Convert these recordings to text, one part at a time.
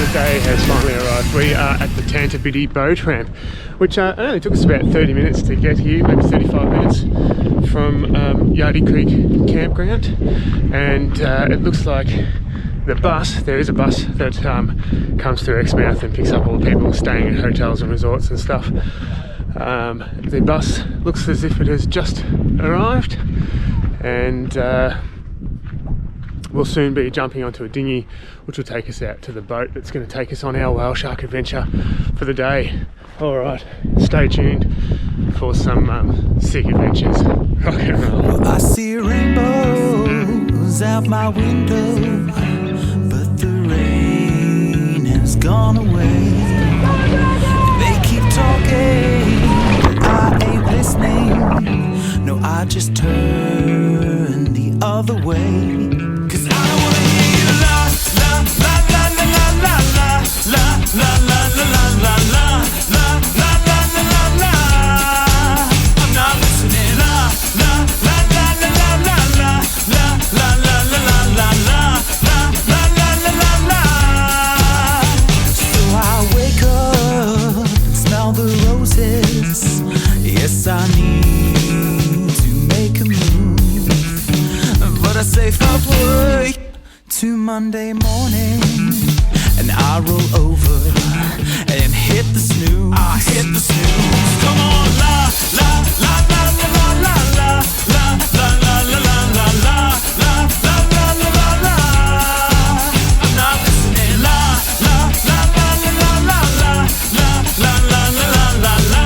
the day has finally arrived. We are at the Tantabiddi boat ramp, which only took us about 30 minutes to get here, maybe 35 minutes from Yardie Creek campground. And it looks like there is a bus that comes through Exmouth and picks up all the people staying at hotels and resorts and stuff. The bus looks as if it has just arrived, and we'll soon be jumping onto a dinghy which will take us out to the boat that's going to take us on our whale shark adventure for the day. Alright, stay tuned for some sick adventures. Rock and roll. Well, I see rainbows out my window, but the rain has gone away. They keep talking, but I ain't listening. No, I just turn the other way. I need to make a move, but I say fuck work to Monday morning, and I roll over and hit the snooze. I hit the snooze. Come on, la la la la la la la la la la la la la la la la la la la. I'm not listening. La la la la la la la la la la la la la la.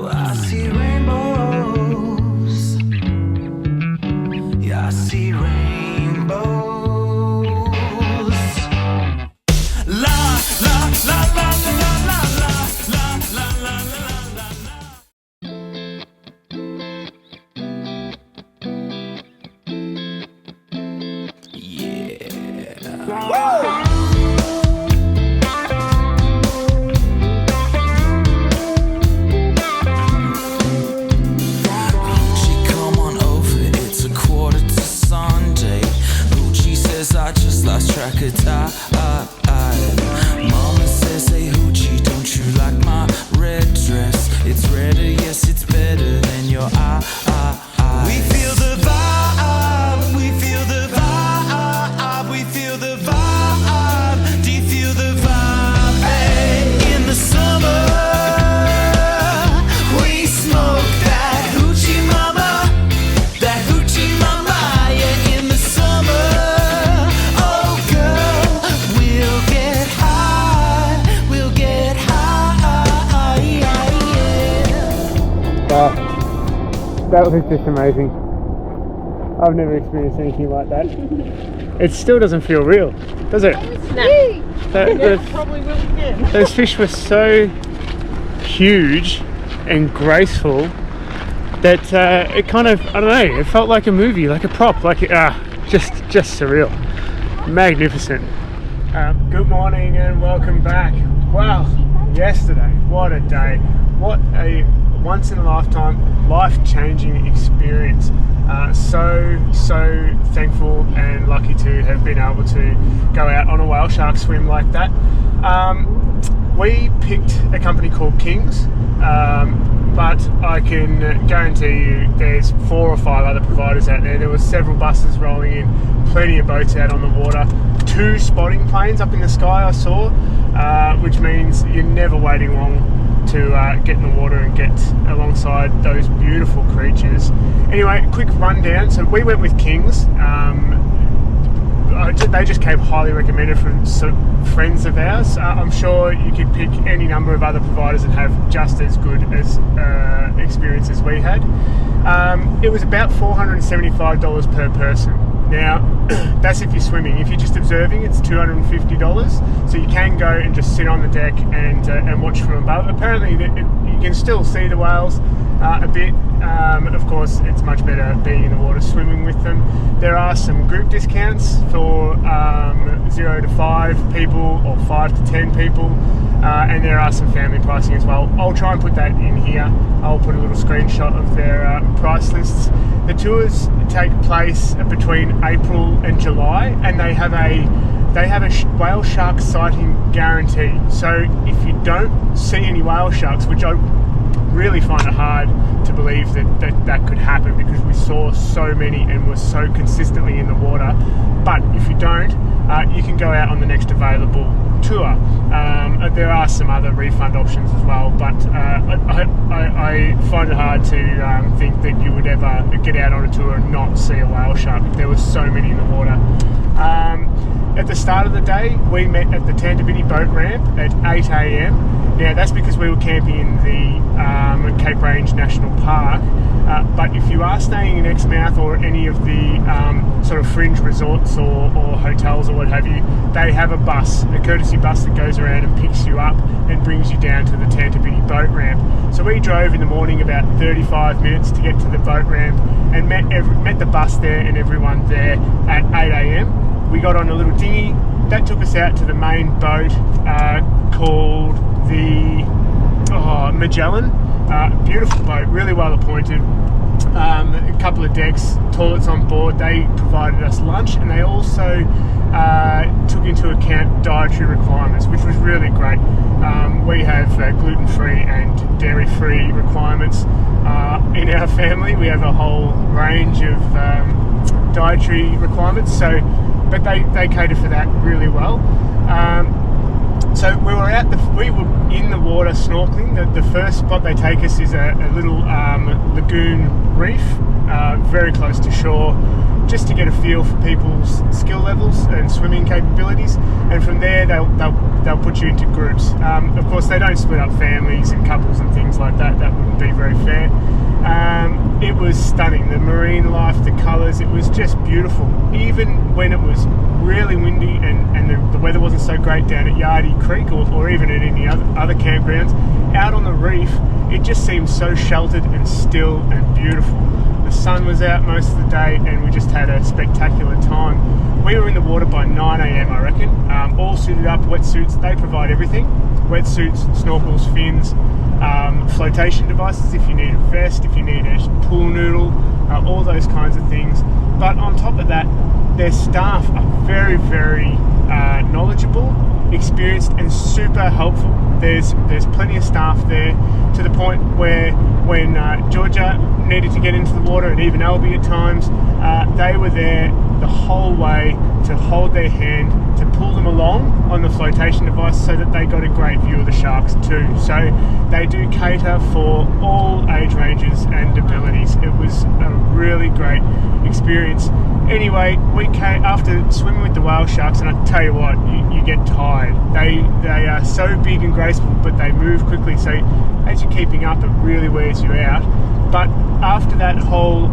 I see rainbows. Yeah, I see rainbows. La la la la la la la la la la la la. Yeah. Woo! I just lost track of time. Mama says, hey hoochie, don't you like my red dress? It's redder, yes, it's better than your eyes. We feel the vibe, we feel the vibe, we feel the vibe. Do you feel the vibe? Hey, in the summer, we smoke that hoochie mama, that hoochie mama, yeah, in the summer. That was just amazing. I've never experienced anything like that. It still doesn't feel real, does it? No. Probably will again. Those fish were so huge and graceful that it kind of, I don't know, it felt like a movie, like a prop, like just surreal. Magnificent. Good morning and welcome back. Wow, yesterday, what a day. What a once in a lifetime, life-changing experience. So thankful and lucky to have been able to go out on a whale shark swim like that. we picked a company called Kings, but I can guarantee you there's 4 or 5 other providers out there. There were several buses rolling in, plenty of boats out on the water, 2 spotting planes up in the sky I saw, which means you're never waiting long to get in the water and get alongside those beautiful creatures. Anyway, quick rundown. So we went with Kings. They just came highly recommended from friends of ours. I'm sure you could pick any number of other providers that have just as good as experience as we had. It was about $475 per person. Now, that's if you're swimming. If you're just observing, it's $250. So you can go and just sit on the deck and watch from above. Apparently, you can still see the whales a bit. Of course, it's much better being in the water swimming with them. There are some group discounts for 0 to 5 people or 5 to 10 people, and there are some family pricing as well. I'll try and put that in here. I'll put a little screenshot of their price lists. The tours take place between April and July, and they have a whale shark sighting guarantee. So if you don't see any whale sharks, which I really find it hard to believe that could happen, because we saw so many and were so consistently in the water, but if you don't, you can go out on the next available tour. There are some other refund options as well, but I find it hard to think that you would ever get out on a tour and not see a whale shark. There were so many in the water. At the start of the day, we met at the Tantabiddi boat ramp at 8 a.m. Now, that's because we were camping in the Cape Range National Park, but if you are staying in Exmouth or any of the sort of fringe resorts or hotels or what have you, they have a courtesy bus that goes around and picks you up and brings you down to the Tantabiddi boat ramp. So we drove in the morning about 35 minutes to get to the boat ramp and met the bus there and everyone there at 8 a.m. We got on a little dinghy that took us out to the main boat called the Magellan. Beautiful boat, really well appointed. A couple of decks, toilets on board. They provided us lunch, and they also took into account dietary requirements, which was really great. We have gluten-free and dairy-free requirements in our family. We have a whole range of dietary requirements, but they cater for that really well. So we were in the water snorkeling. The first spot they take us is a little lagoon reef, very close to shore, just to get a feel for people's skill levels and swimming capabilities. And from there, they'll put you into groups. Of course, they don't split up families and couples and things like that. That wouldn't be very fair. It was stunning. The marine life, the colours, it was just beautiful. Even when it was really windy and the weather wasn't so great down at Yardie Creek or even at any other campgrounds, out on the reef, it just seemed so sheltered and still and beautiful. The sun was out most of the day and we just had a spectacular time. We were in the water by 9 a.m, I reckon, all suited up, wetsuits. They provide everything: wetsuits, snorkels, fins, flotation devices if you need a vest, if you need a pool noodle, all those kinds of things. But on top of that, their staff are very, very knowledgeable, experienced and super helpful. There's plenty of staff there, to the point where when Georgia needed to get into the water, and even Alby at times, they were there the whole way to hold their hand, to pull them along on the flotation device so that they got a great view of the sharks too. So they do cater for all age ranges and abilities. It was a really great experience. Anyway, we came after swimming with the whale sharks, and I tell you what, you get tired. They are so big and graceful, but they move quickly, so as you're keeping up, it really wears you out. But after that whole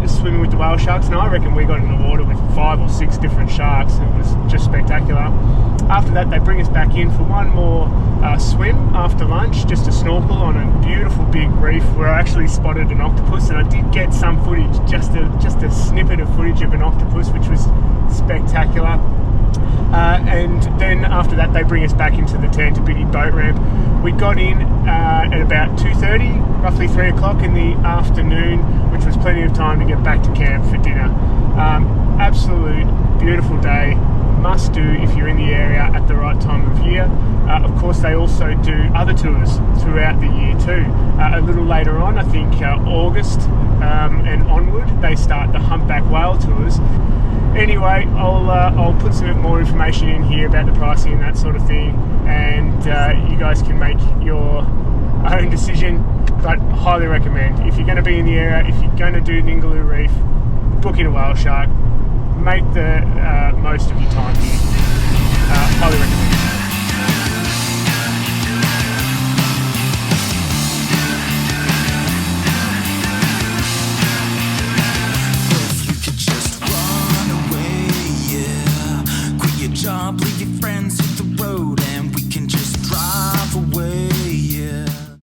swimming with the whale sharks, and I reckon we got in the water with 5 or 6 different sharks, it was just spectacular. After that, they bring us back in for one more swim after lunch, just to snorkel on a beautiful big reef where I actually spotted an octopus, and I did get some footage, just a snippet of footage of an octopus, which was spectacular. And then after that, they bring us back into the Tantabiddi boat ramp. We got in at about 2:30, roughly 3 o'clock in the afternoon, which was plenty of time to get back to camp for dinner. Absolute beautiful day, must do if you're in the area at the right time of year. Of course, they also do other tours throughout the year too. A little later on, I think August and onward, they start the humpback whale tours. Anyway, I'll put some more information in here about the pricing and that sort of thing, and you guys can make your own decision, but highly recommend. If you're going to be in the area, if you're going to do Ningaloo Reef, book in a whale shark, make the most of your time here. Highly recommend.